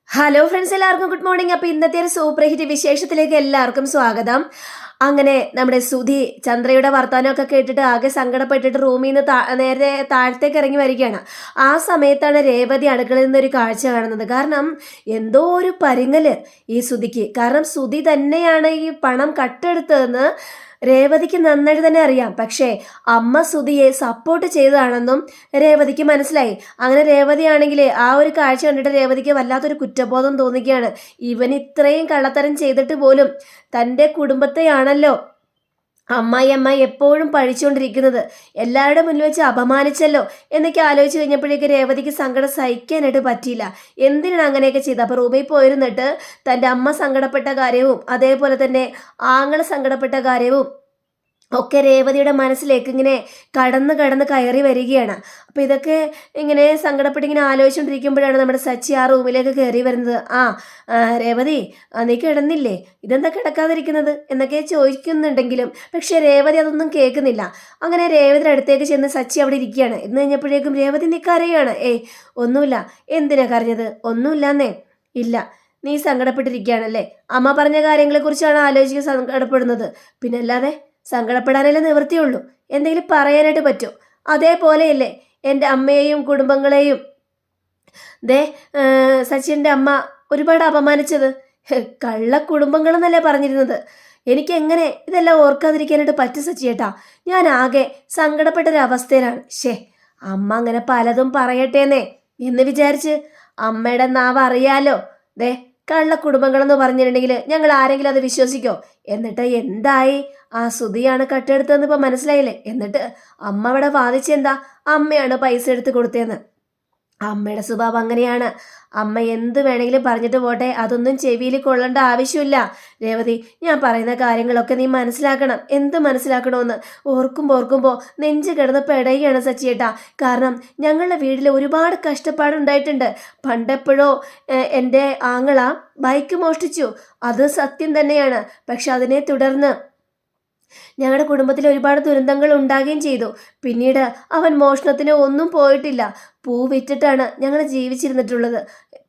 Hello friends, എല്ലാവർക്കും good morning. അപ്പോൾ ഇന്നത്തെ ഒരു സൂപ്പർ ഹിറ്റ് വിശേഷത്തിലേക്ക് എല്ലാവർക്കും സ്വാഗതം. അങ്ങനെ നമ്മുടെ സുധി ചന്ദ്രയുടെ വർത്തമാനമൊക്കെ കേട്ടിട്ട് ആകെ സങ്കടപ്പെട്ടിട്ട് റൂമിൽ നിന്ന് നേരെ താഴത്തേക്ക് ഇറങ്ങി വരികയാണ്. ആ സമയത്താണ് രേവതി അടുക്കളയിൽ നിന്നൊരു കാഴ്ച കാണുന്നത്. കാരണം എന്തോ ഒരു പരിങ്ങല് ഈ സുധിക്ക്. കാരണം സുധി തന്നെയാണ് ഈ പണം കട്ടെടുത്തതെന്ന് രേവതിക്ക് നന്നായിട്ട് തന്നെ അറിയാം. പക്ഷേ അമ്മ സുധിയെ സപ്പോർട്ട് ചെയ്തതാണെന്നും രേവതിക്ക് മനസ്സിലായി. അങ്ങനെ രേവതിയാണെങ്കിൽ ആ ഒരു കാഴ്ച കണ്ടിട്ട് രേവതിക്ക് വല്ലാത്തൊരു കുറ്റബോധം തോന്നുകയാണ്. ഇവൻ ഇത്രയും കള്ളത്തരം ചെയ്തിട്ട് പോലും തൻ്റെ കുടുംബത്തെയാണല്ലോ അമ്മായി എപ്പോഴും പഴിച്ചുകൊണ്ടിരിക്കുന്നത്, എല്ലാവരുടെ മുന്നിൽ വെച്ച് അപമാനിച്ചല്ലോ എന്നൊക്കെ ആലോചിച്ച് കഴിഞ്ഞപ്പോഴേക്ക് രേവതിക്ക് സങ്കടം സഹിക്കാനായിട്ട് പറ്റിയില്ല. എന്തിനാണ് അങ്ങനെയൊക്കെ ചെയ്തത്? അപ്പോൾ റൂമിൽ പോയിരുന്നിട്ട് തൻ്റെ അമ്മ സങ്കടപ്പെട്ട കാര്യവും അതേപോലെ തന്നെ ആങ്ങളെ സങ്കടപ്പെട്ട കാര്യവും ഒക്കെ രേവതിയുടെ മനസ്സിലേക്ക് ഇങ്ങനെ കടന്ന് കടന്ന് കയറി വരികയാണ്. അപ്പോൾ ഇതൊക്കെ ഇങ്ങനെ സങ്കടപ്പെട്ട് ഇങ്ങനെ ആലോചിച്ചുകൊണ്ടിരിക്കുമ്പോഴാണ് നമ്മുടെ സച്ചി ആ റൂമിലേക്ക് കയറി വരുന്നത്. രേവതി, നീ കിടന്നില്ലേ? ഇതെന്താ കിടക്കാതിരിക്കുന്നത് എന്നൊക്കെ ചോദിക്കുന്നുണ്ടെങ്കിലും പക്ഷേ രേവതി അതൊന്നും കേൾക്കുന്നില്ല. അങ്ങനെ രേവതിയുടെ അടുത്തേക്ക് ചെന്ന് സച്ചി അവിടെ ഇരിക്കുകയാണ്. എന്ന് കഴിഞ്ഞപ്പോഴേക്കും രേവതി നീ കരയാണ്. ഒന്നുമില്ല. എന്തിനാ കരഞ്ഞത്? ഒന്നുമില്ലാന്നേ. ഇല്ല, നീ സങ്കടപ്പെട്ടിരിക്കുകയാണല്ലേ? അമ്മ പറഞ്ഞ കാര്യങ്ങളെക്കുറിച്ചാണ് ആലോചിച്ച് സങ്കടപ്പെടുന്നത്. പിന്നെ അല്ലാതെ സങ്കടപ്പെടാനല്ലേ നിവൃത്തിയുള്ളൂ. എന്തെങ്കിലും പറയാനായിട്ട് പറ്റുമോ? അതേപോലെയല്ലേ എൻ്റെ അമ്മയെയും കുടുംബങ്ങളെയും ദേ സച്ചിൻ്റെ അമ്മ ഒരുപാട് അപമാനിച്ചത്. കള്ള കുടുംബങ്ങളെന്നല്ലേ പറഞ്ഞിരുന്നത്. എനിക്ക് എങ്ങനെ ഇതെല്ലാം ഓർക്കാതിരിക്കാനായിട്ട് പറ്റും സച്ചിയേട്ടാ? ഞാൻ ആകെ സങ്കടപ്പെട്ടൊരവസ്ഥയിലാണ്. അമ്മ അങ്ങനെ പലതും പറയട്ടേന്നേ എന്ന് വിചാരിച്ച് അമ്മയുടെ നാവ് അറിയാലോ. ദേ കള്ള കുടുംബങ്ങളെന്ന് പറഞ്ഞിട്ടുണ്ടെങ്കിൽ ഞങ്ങൾ ആരെങ്കിലും അത് വിശ്വസിക്കോ? എന്നിട്ട് എന്തായി? ആ സുധിയാണ് കട്ടെടുത്തതെന്ന് ഇപ്പം മനസ്സിലായില്ലേ? എന്നിട്ട് അമ്മ അവിടെ വാദിച്ചെന്താ? അമ്മയാണ് പൈസ എടുത്ത് കൊടുത്തതെന്ന്. അമ്മയുടെ സ്വഭാവം അങ്ങനെയാണ്. അമ്മ എന്ത് വേണമെങ്കിലും പറഞ്ഞിട്ട് പോട്ടെ, അതൊന്നും ചെവിയിൽ കൊള്ളേണ്ട ആവശ്യമില്ല. രേവതി, ഞാൻ പറയുന്ന കാര്യങ്ങളൊക്കെ നീ മനസ്സിലാക്കണം. എന്ത് മനസ്സിലാക്കണമെന്ന് ഓർക്കുമ്പോൾ നെഞ്ച് കിടന്ന് പെടയുകയാണ് സച്ചിയേട്ടാ. കാരണം ഞങ്ങളുടെ വീട്ടിൽ ഒരുപാട് കഷ്ടപ്പാടുണ്ടായിട്ടുണ്ട്. പണ്ടെപ്പോഴോ എൻ്റെ ആങ്ങള ബൈക്ക് മോഷ്ടിച്ചു, അത് സത്യം തന്നെയാണ്. പക്ഷെ അതിനെ തുടർന്ന് ഞങ്ങളുടെ കുടുംബത്തിൽ ഒരുപാട് ദുരന്തങ്ങൾ ഉണ്ടാകുകയും ചെയ്തു. പിന്നീട് അവൻ മോഷണത്തിന് ഒന്നും പോയിട്ടില്ല. പൂ വിറ്റിട്ടാണ് ഞങ്ങൾ ജീവിച്ചിരുന്നിട്ടുള്ളത്.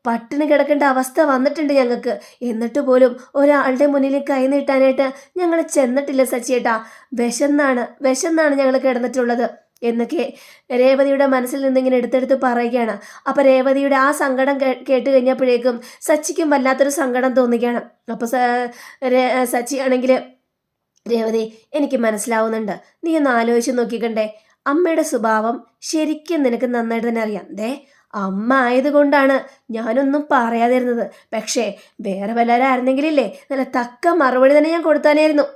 പട്ടിണി കിടക്കേണ്ട അവസ്ഥ വന്നിട്ടുണ്ട് ഞങ്ങൾക്ക്. എന്നിട്ട് പോലും ഒരാളുടെ മുന്നിൽ കൈ നീട്ടാനായിട്ട് ഞങ്ങൾ ചെന്നിട്ടില്ല സച്ചിയേട്ടാ. വിശന്നാണ് ഞങ്ങൾ കിടന്നിട്ടുള്ളത് എന്നൊക്കെ രേവതിയുടെ മനസ്സിൽ നിന്നിങ്ങനെ എടുത്തെടുത്ത് പറയുകയാണ്. അപ്പം രേവതിയുടെ ആ സങ്കടം കേട്ട് കഴിഞ്ഞപ്പോഴേക്കും സച്ചിക്കും വല്ലാത്തൊരു സങ്കടം തോന്നുകയാണ്. അപ്പോൾ സച്ചി ആണെങ്കിൽ രേവതി, എനിക്ക് മനസ്സിലാവുന്നുണ്ട്. നീ ഒന്ന് ആലോചിച്ച് നോക്കിക്കണ്ടേ? അമ്മയുടെ സ്വഭാവം ശരിക്കും നിനക്ക് നന്നായിട്ട് തന്നെ അറിയാം. അമ്മ ആയതുകൊണ്ടാണ് ഞാനൊന്നും പറയാതിരുന്നത്. പക്ഷേ വേറെ വല്ലവരായിരുന്നെങ്കിലില്ലേ നല്ല തക്ക മറുപടി തന്നെ ഞാൻ കൊടുത്താനായിരുന്നു.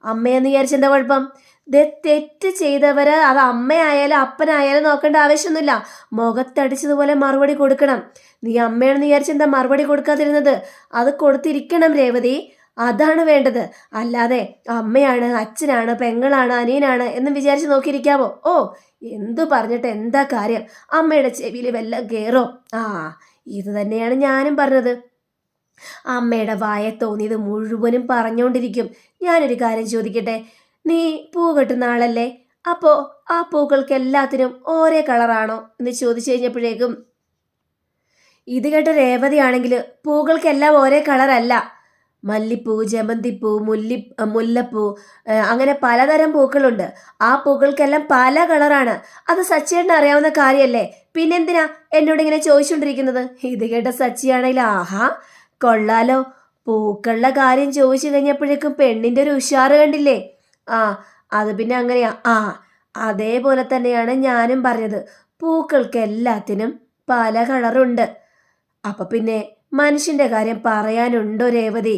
അമ്മയെന്ന് വിചാരിച്ചെന്താ കുഴപ്പം? തെറ്റ് ചെയ്തവര് അത് അമ്മയായാലും അപ്പനായാലും നോക്കേണ്ട ആവശ്യമൊന്നുമില്ല. മുഖത്തടിച്ചതുപോലെ മറുപടി കൊടുക്കണം. നീ അമ്മയാണെന്ന് വിചാരിച്ചെന്താ മറുപടി കൊടുക്കാതിരുന്നത്? അത് കൊടുത്തിരിക്കണം രേവതി. അതാണ് വേണ്ടത്. അല്ലാതെ അമ്മയാണ്, അച്ഛനാണ്, പെങ്ങളാണ്, അനിയനാണ് എന്ന് വിചാരിച്ച് നോക്കിയിരിക്കാവോ? എന്തു പറഞ്ഞിട്ട് എന്താ കാര്യം? അമ്മയുടെ ചെവിയിൽ വല്ലം കയറോ? ഇത് തന്നെയാണ് ഞാനും പറഞ്ഞത്. അമ്മയുടെ വായ തോന്നിയത് മുഴുവനും പറഞ്ഞുകൊണ്ടിരിക്കും. ഞാനൊരു കാര്യം ചോദിക്കട്ടെ? നീ പൂ കെട്ടുന്ന ആളല്ലേ? അപ്പോൾ ആ പൂക്കൾക്ക് എല്ലാത്തിനും ഒരേ കളറാണോ എന്ന് ചോദിച്ചു കഴിഞ്ഞപ്പോഴേക്കും ഇത് കേട്ട രേവതിയാണെങ്കിൽ പൂക്കൾക്കെല്ലാം ഒരേ കളറല്ല. മല്ലിപ്പൂ, ജമന്തിപ്പൂ, മുല്ലപ്പൂ, അങ്ങനെ പലതരം പൂക്കളുണ്ട്. ആ പൂക്കൾക്കെല്ലാം പല കളറാണ്. അത് സച്ചിയേട്ടന് അറിയാവുന്ന കാര്യമല്ലേ? പിന്നെന്തിനാ എന്നോട് ഇങ്ങനെ ചോദിച്ചുകൊണ്ടിരിക്കുന്നത്? ഇത് കേട്ട സച്ചിയാണെങ്കിൽ കൊള്ളാലോ, പൂക്കളുടെ കാര്യം ചോദിച്ചു കഴിഞ്ഞപ്പോഴേക്കും പെണ്ണിൻ്റെ ഒരു ഉഷാറ് കണ്ടില്ലേ? അത് പിന്നെ അങ്ങനെയാ. അതേപോലെ തന്നെയാണ് ഞാനും പറഞ്ഞത്. പൂക്കൾക്ക് എല്ലാത്തിനും പല കളറുണ്ട്. അപ്പൊ പിന്നെ മനുഷ്യന്റെ കാര്യം പറയാനുണ്ടോ രേവതി?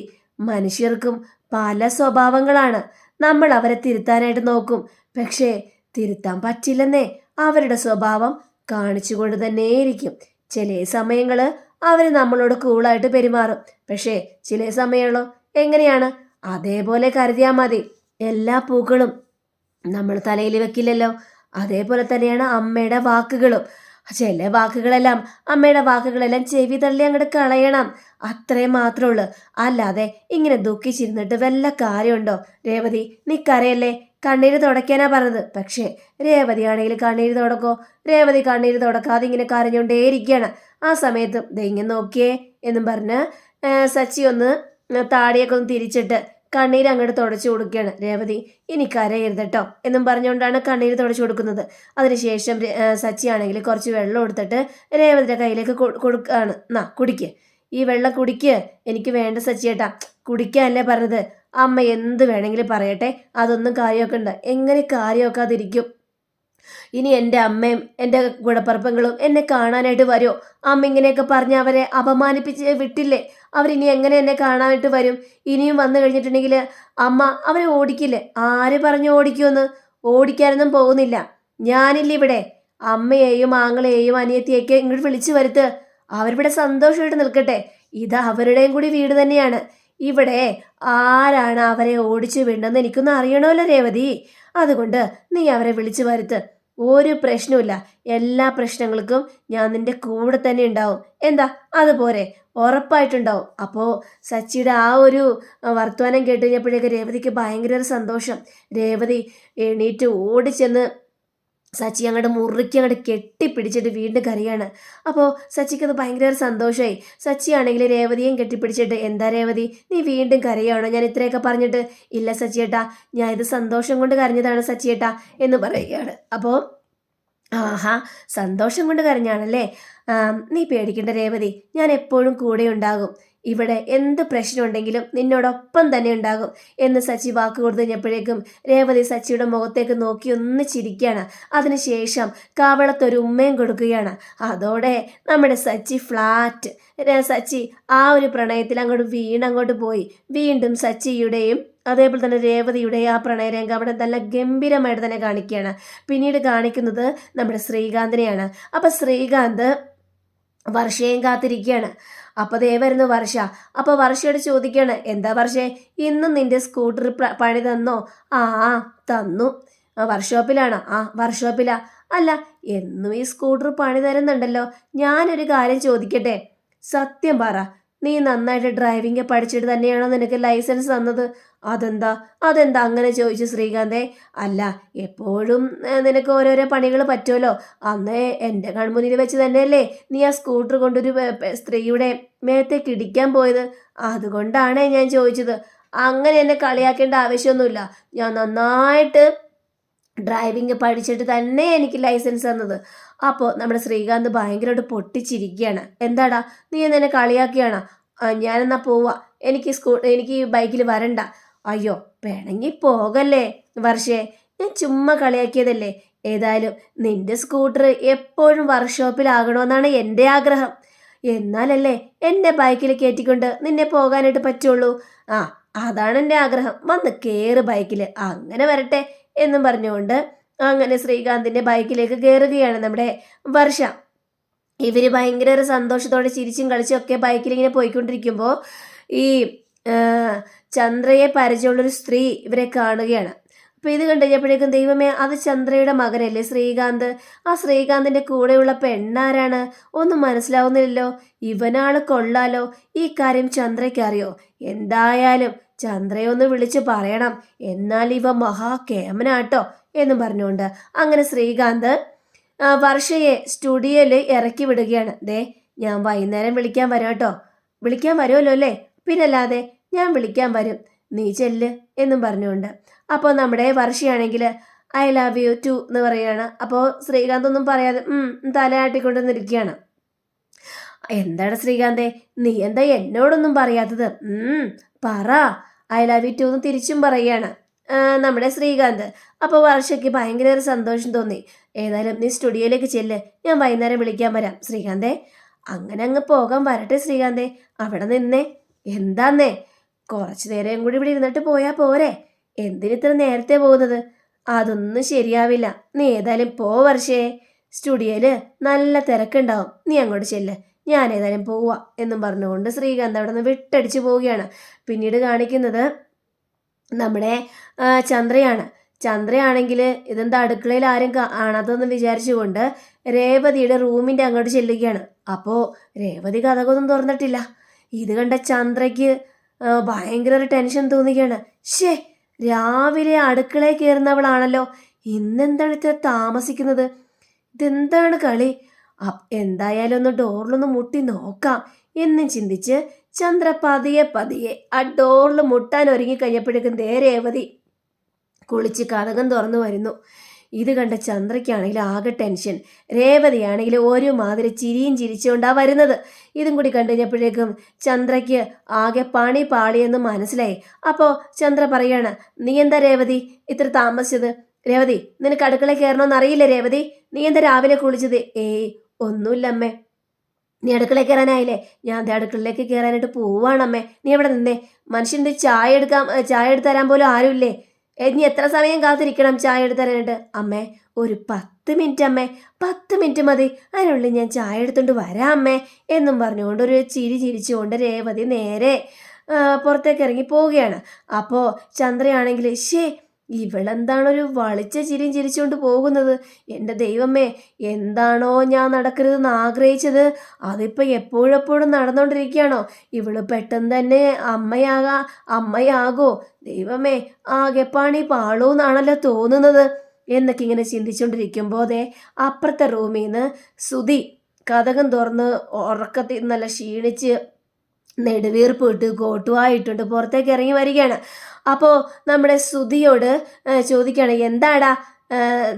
മനുഷ്യർക്കും പല സ്വഭാവങ്ങളാണ്. നമ്മൾ അവരെ തിരുത്താനായിട്ട് നോക്കും, പക്ഷേ തിരുത്താൻ പറ്റില്ലെന്നേ. അവരുടെ സ്വഭാവം കാണിച്ചുകൊണ്ട് തന്നെയിരിക്കും. ചില സമയങ്ങൾ അവർ നമ്മളോട് കൂളായിട്ട് പെരുമാറും. പക്ഷേ ചില സമയങ്ങളോ എങ്ങനെയാണ്? അതേപോലെ കരുതിയാൽ മതി. എല്ലാ പൂക്കളും നമ്മൾ തലയിൽ വെക്കില്ലല്ലോ. അതേപോലെ തന്നെയാണ് അമ്മയുടെ വാക്കുകളും. ചില വാക്കുകളെല്ലാം അമ്മയുടെ വാക്കുകളെല്ലാം ചെവി തള്ളി അങ്ങോട്ട് കളയണം. അത്രയും മാത്രമേ ഉള്ളൂ. അല്ലാതെ ഇങ്ങനെ ദുഃഖിച്ചിരുന്നിട്ട് വല്ല കാര്യമുണ്ടോ? രേവതി, നീ കരയല്ലേ. കണ്ണീര് തുടയ്ക്കാനാ പറഞ്ഞത്. പക്ഷേ രേവതിയാണെങ്കിൽ കണ്ണീര് തുടക്കോ? രേവതി കണ്ണീര് തുടക്കാതെ ഇങ്ങനെ കരഞ്ഞുകൊണ്ടേയിരിക്കുകയാണ്. ആ സമയത്തും ദൈങ്ങനെ നോക്കിയേ എന്നും പറഞ്ഞ് സച്ചി ഒന്ന് താടിയൊക്കെ ഒന്ന് തിരിച്ചിട്ട് കണ്ണീര് അങ്ങോട്ട് തുടച്ചു കൊടുക്കുകയാണ്. രേവതി ഇനി കരയരുത് കേട്ടോ എന്നും പറഞ്ഞുകൊണ്ടാണ് കണ്ണീര് തുടച്ചു കൊടുക്കുന്നത്. അതിനുശേഷം സച്ചി ആണെങ്കിൽ കുറച്ച് വെള്ളം എടുത്തിട്ട് രേവതിയുടെ കയ്യിലേക്ക് കൊടുക്കുകയാണ്. എന്നാ കുടിക്ക്, ഈ വെള്ളം കുടിക്ക്. എനിക്ക് വേണ്ട സച്ചിയേട്ടാ, കുടിക്കാനല്ലേ പറഞ്ഞത്. അമ്മ എന്ത് വേണമെങ്കിലും പറയട്ടെ, അതൊന്നും കാര്യമൊക്കെ എങ്ങനെ കാര്യമൊക്കാതിരിക്കും? ഇനി എൻ്റെ അമ്മയും എൻ്റെ ഗുണപ്പറപ്പങ്ങളും എന്നെ കാണാനായിട്ട് വരുമോ? അമ്മ ഇങ്ങനെയൊക്കെ പറഞ്ഞ് അവരെ അപമാനിപ്പിച്ച് വിട്ടില്ലേ? അവരിനി എങ്ങനെ എന്നെ കാണാനായിട്ട് വരും? ഇനിയും വന്നു കഴിഞ്ഞിട്ടുണ്ടെങ്കിൽ അമ്മ അവരെ ഓടിക്കില്ലേ? ആര് പറഞ്ഞു ഓടിക്കുമെന്ന്? ഓടിക്കാനൊന്നും പോകുന്നില്ല. ഞാനില്ല ഇവിടെ. അമ്മയെയും ആങ്ങളെയും അനിയത്തിയൊക്കെ ഇങ്ങോട്ട് വിളിച്ചു വരുത്ത്. അവരിവിടെ സന്തോഷമായിട്ട് നിൽക്കട്ടെ. ഇത് അവരുടെയും കൂടി വീട് തന്നെയാണ്. ഇവിടെ ആരാണ് അവരെ ഓടിച്ചു വിടണമെന്ന് എനിക്കൊന്നും അറിയണമല്ലോ രേവതി. അതുകൊണ്ട് നീ അവരെ വിളിച്ചു വരുത്ത്. ഒരു പ്രശ്നമില്ല. എല്ലാ പ്രശ്നങ്ങൾക്കും ഞാൻ നിന്റെ കൂടെ തന്നെ ഉണ്ടാവും. എന്താ അതുപോലെ? ഉറപ്പായിട്ടുണ്ടാവും. അപ്പോൾ സച്ചിയുടെ ആ ഒരു വർത്തമാനം കേട്ട് കഴിഞ്ഞപ്പോഴേക്ക് രേവതിക്ക് ഭയങ്കര ഒരു സന്തോഷം. രേവതി എണീറ്റ് ഓടിച്ചെന്ന് സച്ചി അങ്ങോട്ട് മുറുക്കി അങ്ങോട്ട് കെട്ടിപ്പിടിച്ചിട്ട് വീണ്ടും കരയാണ്. അപ്പോൾ സച്ചിക്കത് ഭയങ്കര സന്തോഷമായി. സച്ചിയാണെങ്കിൽ രേവതിയും കെട്ടിപ്പിടിച്ചിട്ട്, എന്താ രേവതി നീ വീണ്ടും കരയാണോ? ഞാൻ ഇത്രയൊക്കെ പറഞ്ഞിട്ട്. ഇല്ല സച്ചിയേട്ടാ, ഞാൻ ഇത് സന്തോഷം കൊണ്ട് കരഞ്ഞതാണ് സച്ചിയേട്ടാ എന്ന് പറയുകയാണ്. അപ്പോൾ ആഹാ, സന്തോഷം കൊണ്ട് കരഞ്ഞാണല്ലേ? നീ പേടിക്കേണ്ട രേവതി, ഞാൻ എപ്പോഴും കൂടെ ഉണ്ടാകും. ഇവിടെ എന്ത് പ്രശ്നമുണ്ടെങ്കിലും നിന്നോടൊപ്പം തന്നെ ഉണ്ടാകും എന്ന് സച്ചി വാക്ക് കൊടുത്തു കഴിഞ്ഞപ്പോഴേക്കും രേവതി സച്ചിയുടെ മുഖത്തേക്ക് നോക്കി ഒന്ന് ചിരിക്കുകയാണ്. അതിനുശേഷം കവളത്തൊരു ഉമ്മയും കൊടുക്കുകയാണ്. അതോടെ നമ്മുടെ സച്ചി ഫ്ലാറ്റ്. സച്ചി ആ ഒരു പ്രണയത്തിൽ അങ്ങോട്ട് പോയി. വീണ്ടും സച്ചിയുടെയും അതേപോലെ തന്നെ രേവതിയുടെയും ആ പ്രണയരംഗം അവിടെ നല്ല ഗംഭീരമായിട്ട് തന്നെ കാണിക്കുകയാണ്. പിന്നീട് കാണിക്കുന്നത് നമ്മുടെ ശ്രീകാന്തിനെയാണ്. അപ്പം ശ്രീകാന്ത് വർഷയും കാത്തിരിക്കുകയാണ്. അപ്പോൾ ദേ വരുന്നു വർഷ. അപ്പോൾ വർഷയോട് ചോദിക്കുകയാണ്, എന്താ വർഷേ, ഇന്നും നിന്റെ സ്കൂട്ടർ പണി തന്നോ? ആ തന്നു. വർക്ക്ഷോപ്പിലാണോ? ആ വർക്ക്ഷോപ്പിലാ. അല്ല, എന്നും ഈ സ്കൂട്ടർ പണി തരുന്നുണ്ടല്ലോ. ഞാനൊരു കാര്യം ചോദിക്കട്ടെ, സത്യം പറ, നീ നന്നായിട്ട് ഡ്രൈവിംഗ് പഠിച്ചിട്ട് തന്നെയാണോ നിനക്ക് ലൈസൻസ് തന്നത്? അതെന്താ അങ്ങനെ ചോദിച്ചു ശ്രീകാന്തേ. അല്ല, എപ്പോഴും നിനക്ക് ഓരോരോ പണികൾ പറ്റുമല്ലോ. അന്ന് എൻ്റെ കൺമുന്നിൽ വെച്ച് തന്നെയല്ലേ നീ ആ സ്കൂട്ടർ കൊണ്ടൊരു സ്ത്രീയുടെ മേത്തേക്ക് ഇടിക്കാൻ പോയത്? അതുകൊണ്ടാണ് ഞാൻ ചോദിച്ചത്. അങ്ങനെ എന്നെ കളിയാക്കേണ്ട ആവശ്യമൊന്നുമില്ല. ഞാൻ നന്നായിട്ട് ഡ്രൈവിംഗ് പഠിച്ചിട്ട് തന്നെ എനിക്ക് ലൈസൻസ് തന്നത്. അപ്പോൾ നമ്മുടെ ശ്രീകാന്ത് ഭയങ്കരമായിട്ട് പൊട്ടിച്ചിരിക്കുകയാണ്. എന്താടാ, നീ എന്നെ കളിയാക്കിയാണോ? ഞാനെന്നാ പോവാ, എനിക്ക് ഈ ബൈക്കിൽ വരണ്ട. അയ്യോ, പിണങ്ങി പോകല്ലേ വർഷേ, ഞാൻ ചുമ്മാ കളിയാക്കിയതല്ലേ. ഏതായാലും നിന്റെ സ്കൂട്ടർ എപ്പോഴും വർക്ക്ഷോപ്പിലാകണമെന്നാണ് എൻ്റെ ആഗ്രഹം. എന്നാലല്ലേ എന്നെ ബൈക്കിൽ കയറ്റിക്കൊണ്ട് നിന്നെ പോകാനായിട്ട് പറ്റുള്ളൂ. അതാണ് എൻ്റെ ആഗ്രഹം. വന്ന് കയറ് ബൈക്കിൽ, അങ്ങനെ വരട്ടെ എന്നും പറഞ്ഞുകൊണ്ട് അങ്ങനെ ശ്രീകാന്തിൻ്റെ ബൈക്കിലേക്ക് കയറുകയാണ് നമ്മുടെ വർഷ. ഇവർ ഭയങ്കര ഒരു സന്തോഷത്തോടെ ചിരിച്ചും കളിച്ചും ഒക്കെ ബൈക്കിൽ ഇങ്ങനെ പോയിക്കൊണ്ടിരിക്കുമ്പോൾ ഈ ചന്ദ്രയെ പരിചയമുള്ളൊരു സ്ത്രീ ഇവരെ കാണുകയാണ്. അപ്പോൾ ഇത് കണ്ടു കഴിഞ്ഞപ്പോഴേക്കും, ദൈവമേ, അത് ചന്ദ്രയുടെ മകനല്ലേ ശ്രീകാന്ത്? ആ ശ്രീകാന്തിൻ്റെ കൂടെയുള്ള പെണ്ണാരാണ്? ഒന്നും മനസ്സിലാവുന്നില്ലല്ലോ. ഇവനാള് കൊള്ളാലോ. ഈ കാര്യം ചന്ദ്രയ്ക്ക് അറിയോ? എന്തായാലും ചന്ദ്രയൊന്ന് വിളിച്ച് പറയണം. എന്നാൽ ഇവ മഹാകേമനാട്ടോ എന്നും പറഞ്ഞുകൊണ്ട് അങ്ങനെ ശ്രീകാന്ത് വർഷയെ സ്റ്റുഡിയോയിൽ ഇറക്കി വിടുകയാണ്. ദേ, ഞാൻ വൈകുന്നേരം വിളിക്കാൻ വരാം കേട്ടോ. വിളിക്കാൻ വരുമല്ലോ അല്ലേ? പിന്നല്ലാതെ, ഞാൻ വിളിക്കാൻ വരും, നീ ചെല്ല് എന്നും പറഞ്ഞുകൊണ്ട്. അപ്പോൾ നമ്മുടെ വർഷയാണെങ്കിൽ ഐ ലവ് യു ടു എന്ന് പറയുകയാണ്. അപ്പോൾ ശ്രീകാന്ത് ഒന്നും പറയാതെ തലയാട്ടിക്കൊണ്ട് നിൽക്കുകയാണ്. എന്താണ് ശ്രീകാന്തേ, നീ എന്താ എന്നോടൊന്നും പറയാത്തത്? പറ, ഐ ലവ് യു ടു എന്ന് തിരിച്ചും പറയുകയാണ് നമ്മുടെ ശ്രീകാന്ത്. അപ്പോൾ വർഷയ്ക്ക് ഭയങ്കര ഒരു സന്തോഷം തോന്നി. ഏതായാലും നീ സ്റ്റുഡിയോയിലേക്ക് ചെല്ല്, ഞാൻ വൈകുന്നേരം വിളിക്കാൻ വരാം. ശ്രീകാന്തേ, അങ്ങനെ അങ്ങ് പോകാൻ വരട്ടെ ശ്രീകാന്തേ, അവിടെ നിന്നേ. എന്താന്നേ, കുറച്ചു നേരം കൂടി ഇവിടെ ഇരുന്നിട്ട് പോയാൽ പോരെ? എന്തിനിത്ര നേരത്തെ പോകുന്നത്? അതൊന്നും ശരിയാവില്ല. നീ ഏതായാലും പോ വർഷേ. സ്റ്റുഡിയോയിൽ നല്ല തിരക്കുണ്ടാവും, നീ അങ്ങോട്ട് ചെല്ല്, ഞാൻ ഏതായാലും പോവാ എന്നും പറഞ്ഞുകൊണ്ട് ശ്രീകാന്ത് അവിടെ നിന്ന് വിട്ടടിച്ചു പോവുകയാണ്. പിന്നീട് കാണിക്കുന്നത് നമ്മുടെ ചന്ദ്രയാണ്. ചന്ദ്രയാണെങ്കിൽ ഇതെന്താ അടുക്കളയിൽ ആരും കാണാത്തതെന്ന് വിചാരിച്ചുകൊണ്ട് രേവതിയുടെ റൂമിൻ്റെ അങ്ങോട്ട് ചെല്ലുകയാണ്. അപ്പോൾ രേവതി കഥകൊന്നും തുറന്നിട്ടില്ല. ഇത് കണ്ട ചന്ദ്രയ്ക്ക് ഭയങ്കര ഒരു ടെൻഷൻ തോന്നുകയാണ്. രാവിലെ അടുക്കളയിൽ കയറുന്നവളാണല്ലോ, ഇന്നെന്താണ് ഇത്ര താമസിക്കുന്നത്? ഇതെന്താണ് കളി? എന്തായാലും ഒന്ന് ഡോറിലൊന്ന് മുട്ടി നോക്കാം എന്നും ചിന്തിച്ച് ചന്ദ്ര പതിയെ പതിയെ ആ ഡോറിൽ മുട്ടാൻ ഒരുങ്ങിക്കഴിഞ്ഞപ്പോഴേക്കും രേവതി കുളിച്ച് കതകം തുറന്നു വരുന്നു. ഇത് കണ്ട ചന്ദ്രയ്ക്കാണെങ്കിൽ ആകെ ടെൻഷൻ. രേവതിയാണെങ്കിൽ ഒരുമാതിരി ചിരിയും ചിരിച്ചുകൊണ്ടാ വരുന്നത്. ഇതും കൂടി കണ്ടു കഴിഞ്ഞപ്പോഴേക്കും ചന്ദ്രയ്ക്ക് ആകെ പണി പാളിയെന്ന് മനസ്സിലായി. അപ്പോൾ ചന്ദ്ര പറയാണ്, നീ എന്താ രേവതി ഇത്ര താമസിച്ചത്? രേവതി, നിനക്ക് അടുക്കളയിൽ കയറണമെന്ന് അറിയില്ല രേവതി? നീ എന്താ രാവിലെ കുളിച്ചത്? ഏയ് ഒന്നുമില്ലമ്മേ. നീ അടുക്കളയിൽ കയറാനായില്ലേ? ഞാൻ അടുക്കളയിലേക്ക് കയറാനായിട്ട് പോവാണമ്മേ. നീ എവിടെ നിന്നേ? മനുഷ്യൻ്റെ ചായ എടുത്ത് തരാൻ പോലും ആരുമില്ലേ? നീ എത്ര സമയം കാത്തിരിക്കണം ചായ എടുത്ത് തരാനായിട്ട്? അമ്മേ, ഒരു 10 മിനിറ്റ് അമ്മേ, 10 മിനിറ്റ് മതി, അതിനുള്ളിൽ ഞാൻ ചായ എടുത്തുകൊണ്ട് വരാം അമ്മേ എന്നും പറഞ്ഞുകൊണ്ട് ഒരു ചിരി ചിരിച്ചുകൊണ്ട് രേവതി നേരെ പുറത്തേക്ക് ഇറങ്ങി പോവുകയാണ്. അപ്പോൾ ചന്ദ്രയാണെങ്കിൽ ഇവളെന്താണൊരു വളിച്ച ചിരിയും ചിരിച്ചുകൊണ്ട് പോകുന്നത്? എൻ്റെ ദൈവമേ, എന്താണോ ഞാൻ നടക്കരുതെന്ന് ആഗ്രഹിച്ചത് അതിപ്പോൾ എപ്പോഴെപ്പോഴും നടന്നുകൊണ്ടിരിക്കുകയാണോ? ഇവള് പെട്ടെന്ന് തന്നെ അമ്മയാകോ? ദൈവമേ, ആകെ പണി പാളൂന്നാണല്ലോ തോന്നുന്നത് എന്നൊക്കെ ഇങ്ങനെ ചിന്തിച്ചുകൊണ്ടിരിക്കുമ്പോൾ അപ്പുറത്തെ റൂമിൽ നിന്ന് സുധി കതകം തുറന്ന് ഉറക്കത്തിൽ നല്ല ക്ഷീണിച്ച് നെടുവീർപ്പ് ഇട്ട് കോട്ടുവായിട്ടുണ്ട് പുറത്തേക്ക് ഇറങ്ങി വരികയാണ്. അപ്പോൾ നമ്മുടെ സുധിയോട് ചോദിക്കുകയാണ്, എന്താടാ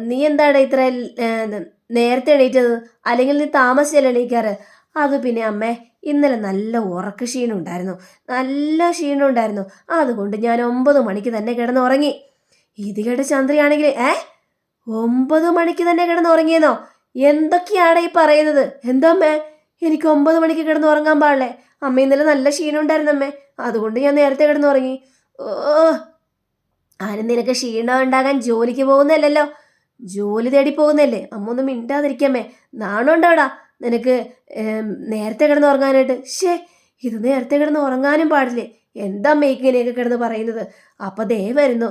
നീ എന്താടാ ഇത്ര നേരത്തെ എണീറ്റത്? അല്ലെങ്കിൽ നീ താമസിച്ചല്ലേ എണീക്കാറ്? അത് പിന്നെ അമ്മേ, ഇന്നലെ നല്ല ഉറക്ക ക്ഷീണം ഉണ്ടായിരുന്നു, നല്ല ക്ഷീണം ഉണ്ടായിരുന്നു. അതുകൊണ്ട് ഞാൻ 9 മണിക്ക് തന്നെ കിടന്ന് ഉറങ്ങി. ഇത് കേട്ട ചന്ദ്രയാണെങ്കിൽ 9 മണിക്ക് തന്നെ കിടന്ന് ഉറങ്ങിയെന്നോ? എന്തൊക്കെയാണ് ഈ പറയുന്നത്? എന്താ അമ്മേ, എനിക്ക് 9 മണിക്ക് കിടന്ന് ഉറങ്ങാൻ പാടില്ലേ? അമ്മ ഇന്നലെ നല്ല ക്ഷീണം ഉണ്ടായിരുന്നു അമ്മേ, അതുകൊണ്ട് ഞാൻ നേരത്തെ കിടന്നുറങ്ങി. ഓ, ആരും നിനക്ക് ക്ഷീണം ഉണ്ടാകാൻ ജോലിക്ക് പോകുന്നല്ലോ, ജോലി തേടി പോകുന്നല്ലേ? അമ്മ ഒന്നും മിണ്ടാതിരിക്കമ്മേ, നാണുണ്ടോടാ നിനക്ക് നേരത്തെ കിടന്ന് ഉറങ്ങാനായിട്ട്? ഇത് നേരത്തെ കിടന്ന് ഉറങ്ങാനും പാടില്ലേ? എന്താ അമ്മ ഇങ്ങനെയൊക്കെ കിടന്ന് പറയുന്നത്? അപ്പം വരുന്നു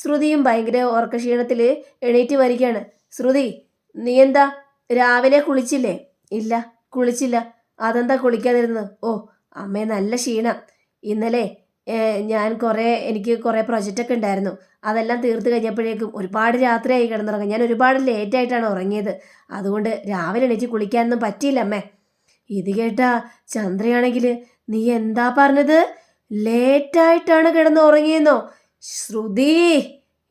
ശ്രുതിയും ഭയങ്കര ഉറക്ക ക്ഷീണത്തിൽ എണീറ്റ് വരികയാണ്. ശ്രുതി, നീ എന്താ രാവിലെ കുളിച്ചില്ലേ? ഇല്ല, കുളിച്ചില്ല. അതെന്താ കുളിക്കാതിരുന്നത്? ഓ അമ്മേ, നല്ല ക്ഷീണം. ഇന്നലെ എനിക്ക് കുറേ പ്രൊജക്റ്റൊക്കെ ഉണ്ടായിരുന്നു, അതെല്ലാം തീർത്ത് കഴിഞ്ഞപ്പോഴേക്കും ഒരുപാട് രാത്രിയായി കിടന്നുറങ്ങാൻ. ഞാൻ ഒരുപാട് ലേറ്റായിട്ടാണ് ഉറങ്ങിയത്, അതുകൊണ്ട് രാവിലെ എണീറ്റ് കുളിക്കാനൊന്നും പറ്റിയില്ല അമ്മേ. ഇത് കേട്ടാ ചന്ദ്രയാണെങ്കിൽ, നീ എന്താ പറഞ്ഞത്? ലേറ്റായിട്ടാണ് കിടന്ന് ഉറങ്ങിയെന്നോ? ശ്രുതി,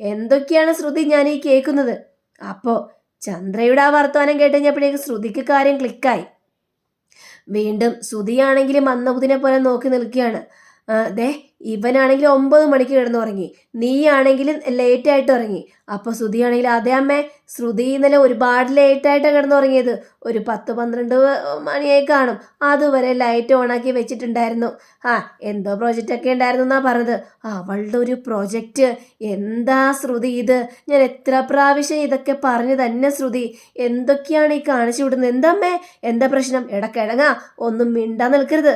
എന്തൊക്കെയാണ് ശ്രുതി ഞാൻ ഈ കേൾക്കുന്നത്? അപ്പോൾ ചന്ദ്രയുടെ ആ വർത്തമാനം കേട്ട് കഴിഞ്ഞപ്പോഴേക്കും ശ്രുതിക്ക് കാര്യം ക്ലിക്കായി. വീണ്ടും ശ്രുതിയാണെങ്കിലും മന്ദബുദ്ധിനെ പോലെ നോക്കി നിൽക്കുകയാണ്. ഇവനാണെങ്കിൽ 9 മണിക്ക് കിടന്നുറങ്ങി, നീയാണെങ്കിലും ലേറ്റായിട്ട് ഉറങ്ങി. അപ്പോൾ ശ്രുതിയാണെങ്കിൽ, അതെ അമ്മേ, ശ്രുതി ഇന്നലെ ഒരുപാട് ലേറ്റായിട്ടാണ് കിടന്നുറങ്ങിയത്. ഒരു 10-12 മണിയായി കാണും. അതുവരെ ലൈറ്റ് ഓണാക്കി വെച്ചിട്ടുണ്ടായിരുന്നു. എന്തോ പ്രൊജക്റ്റൊക്കെ ഉണ്ടായിരുന്നു എന്നാ പറഞ്ഞത്. അവളുടെ ഒരു പ്രൊജക്റ്റ്. എന്താ ശ്രുതി ഇത്? ഞാൻ എത്ര പ്രാവശ്യം ഇതൊക്കെ പറഞ്ഞു തന്നെ ശ്രുതി. എന്തൊക്കെയാണ് ഈ കാണിച്ചു വിടുന്നത്? എന്താ അമ്മേ, എന്താ പ്രശ്നം? ഇടക്കിഴങ്ങാ, ഒന്നും മിണ്ടാൻ നിൽക്കരുത്,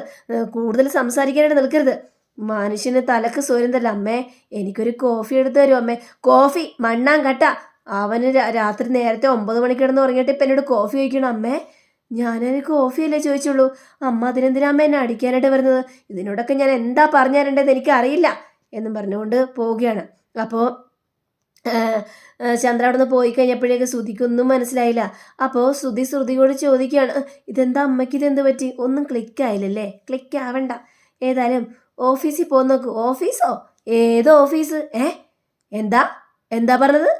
കൂടുതൽ സംസാരിക്കാനായിട്ട് നിൽക്കരുത്. മനുഷ്യന് തലക്ക് സ്വരന്തല്ല അമ്മേ. എനിക്കൊരു കോഫി എടുത്തു തരും അമ്മേ. കോഫി മണ്ണാൻ കട്ട. അവന് രാത്രി നേരത്തെ 9 മണിക്ക് കിടന്ന് ഉറങ്ങിയിട്ട് ഇപ്പം എന്നോട് കോഫി ചോദിക്കണം അമ്മേ? ഞാനൊരു കോഫിയല്ലേ ചോദിച്ചുള്ളൂ. അമ്മ അതിനെന്തിനാ അമ്മ എന്നെ അടിക്കാനായിട്ട് വരുന്നത്? ഇതിനോടൊക്കെ ഞാൻ എന്താ പറഞ്ഞു തരേണ്ടത് എനിക്കറിയില്ല എന്നും പറഞ്ഞുകൊണ്ട് പോവുകയാണ്. അപ്പോൾ ചന്ദ്ര അവിടെ നിന്ന് പോയി കഴിഞ്ഞപ്പോഴേക്ക് ശ്രുതിക്കൊന്നും മനസ്സിലായില്ല. അപ്പോൾ ശ്രുതിയോട് ചോദിക്കുകയാണ്, ഇതെന്താ അമ്മയ്ക്ക്, ഇതെന്ത് പറ്റി? ഒന്നും ക്ലിക്കായില്ലല്ലേ? ക്ലിക്കാവണ്ട, ഏതായാലും ഓഫീസിൽ പോന്ന് നോക്ക്. ഓഫീസോ? ഏത് ഓഫീസ്? എന്താ പറഞ്ഞത്?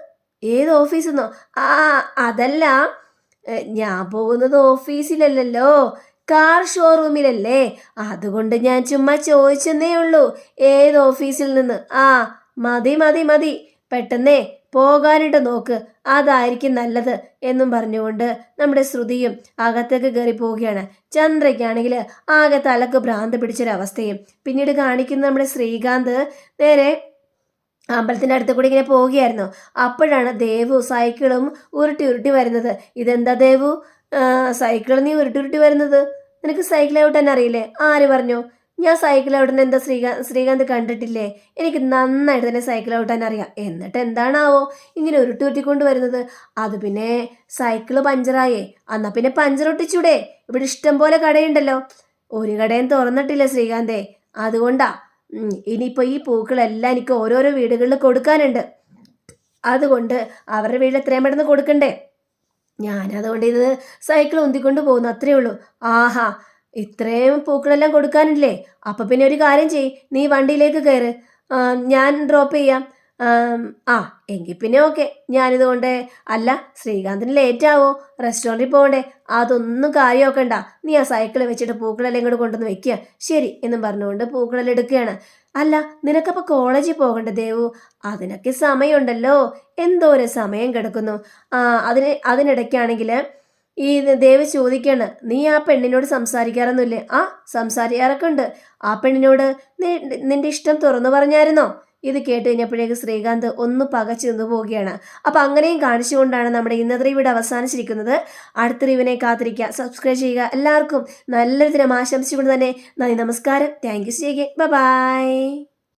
ഏത് ഓഫീസെന്നോ? അതല്ല, ഞാൻ പോകുന്നത് ഓഫീസിലല്ലല്ലോ, കാർ ഷോറൂമിലല്ലേ. അതുകൊണ്ട് ഞാൻ ചുമ്മാ ചോദിച്ചെന്നേ ഉള്ളൂ, ഏത് ഓഫീസിൽ നിന്ന്. മതി, പെട്ടെന്നേ പോകാനായിട്ട് നോക്ക്, അതായിരിക്കും നല്ലത് എന്നും പറഞ്ഞുകൊണ്ട് നമ്മുടെ ശ്രുതിയും അകത്തേക്ക് കയറി പോവുകയാണ്. ചന്ദ്രയ്ക്കാണെങ്കിൽ ആകെ തലക്ക് ഭ്രാന്ത് പിടിച്ചൊരവസ്ഥയും. പിന്നീട് കാണിക്കുന്ന നമ്മുടെ ശ്രീകാന്ത് നേരെ അമ്പലത്തിൻ്റെ അടുത്ത് കൂടി ഇങ്ങനെ പോവുകയായിരുന്നു. അപ്പോഴാണ് ദേവു സൈക്കിളും ഉരുട്ടി വരുന്നത്. ഇതെന്താ ദേവു, സൈക്കിൾ നീ ഉരുട്ടി വരുന്നത്? നിനക്ക് സൈക്കിൾ ഔട്ടാൻ അറിയില്ലേ? ആര് പറഞ്ഞു? ഞാൻ സൈക്കിൾ ഔട്ടാൻ എന്താ ശ്രീകാന്ത് കണ്ടിട്ടില്ലേ? എനിക്ക് നന്നായിട്ട് തന്നെ സൈക്കിൾ ഔട്ടാൻ അറിയാം. എന്നിട്ട് എന്താണാവോ ഇങ്ങനെ ഉരുട്ടി വരുന്നത്? അത് പിന്നെ സൈക്കിള് പഞ്ചറായേ, എന്നാൽ പിന്നെ പഞ്ചർ ഒട്ടിച്ചൂടെ? ഇവിടെ ഇഷ്ടം പോലെ കടയുണ്ടല്ലോ. ഒരു കടയും തുറന്നിട്ടില്ല ശ്രീകാന്തേ, അതുകൊണ്ടാ. ഇനിയിപ്പോൾ ഈ പൂക്കളെല്ലാം എനിക്ക് ഓരോരോ വീടുകളിൽ കൊടുക്കാനുണ്ട്. അതുകൊണ്ട് അവരുടെ വീട്ടിൽ എത്രയും പെട്ടെന്ന് കൊടുക്കണ്ടേ? ഞാനതുകൊണ്ട് ഇത് സൈക്കിൾ ഉന്തിക്കൊണ്ട് പോകുന്നു, അത്രേ ഉള്ളൂ. ആഹാ, ഇത്രയും പൂക്കളെല്ലാം കൊടുക്കാനില്ലേ? അപ്പൊ പിന്നെ ഒരു കാര്യം ചെയ്, നീ വണ്ടിയിലേക്ക് കയറ്, ഞാൻ ഡ്രോപ്പ് ചെയ്യാം. ആം, ആ എങ്കിൽ പിന്നെ ഓക്കെ, ഞാനിതുകൊണ്ട്. അല്ല, ശ്രീകാന്തിന് ലേറ്റ് ആവോ? റെസ്റ്റോറൻറ്റിൽ പോകണ്ടേ? അതൊന്നും കാര്യമാക്കണ്ട, നീ ആ സൈക്കിൾ വെച്ചിട്ട് പൂക്കളെല്ലാം ഇങ്ങോട്ട് കൊണ്ടുവന്ന് വെക്കുക. ശരി എന്നും പറഞ്ഞുകൊണ്ട് പൂക്കളെല്ലാം എടുക്കുകയാണ്. അല്ല, നിനക്കപ്പോൾ കോളേജിൽ പോകണ്ടേ ദേവു? അതിനൊക്കെ സമയമുണ്ടല്ലോ, എന്തോരം സമയം കിടക്കുന്നു. ആ അതിനിടയ്ക്കാണെങ്കിൽ ഈ ദേവ് ചോദിക്കാണ്, നീ ആ പെണ്ണിനോട് സംസാരിക്കാറൊന്നുമില്ലേ? ആ, സംസാരിക്കാറൊക്കെ ഉണ്ട്. ആ പെണ്ണിനോട് നിന്റെ ഇഷ്ടം തുറന്നു പറഞ്ഞായിരുന്നോ? ഇത് കേട്ട് കഴിഞ്ഞപ്പോഴേക്ക് ശ്രീകാന്ത് ഒന്ന് പകച്ചു നിന്ന് പോവുകയാണ്. അപ്പം അങ്ങനെയും കാണിച്ചുകൊണ്ടാണ് നമ്മുടെ ഇന്നത്തെ വീഡിയോ അവസാനിച്ചിരിക്കുന്നത്. അടുത്ത റിവിനെ കാത്തിരിക്കുക, സബ്സ്ക്രൈബ് ചെയ്യുക. എല്ലാവർക്കും നല്ലൊരു ദിനം ആശംസിച്ചുകൊണ്ട് തന്നെ നന്ദി, നമസ്കാരം, താങ്ക് യു, ബൈ ബൈ.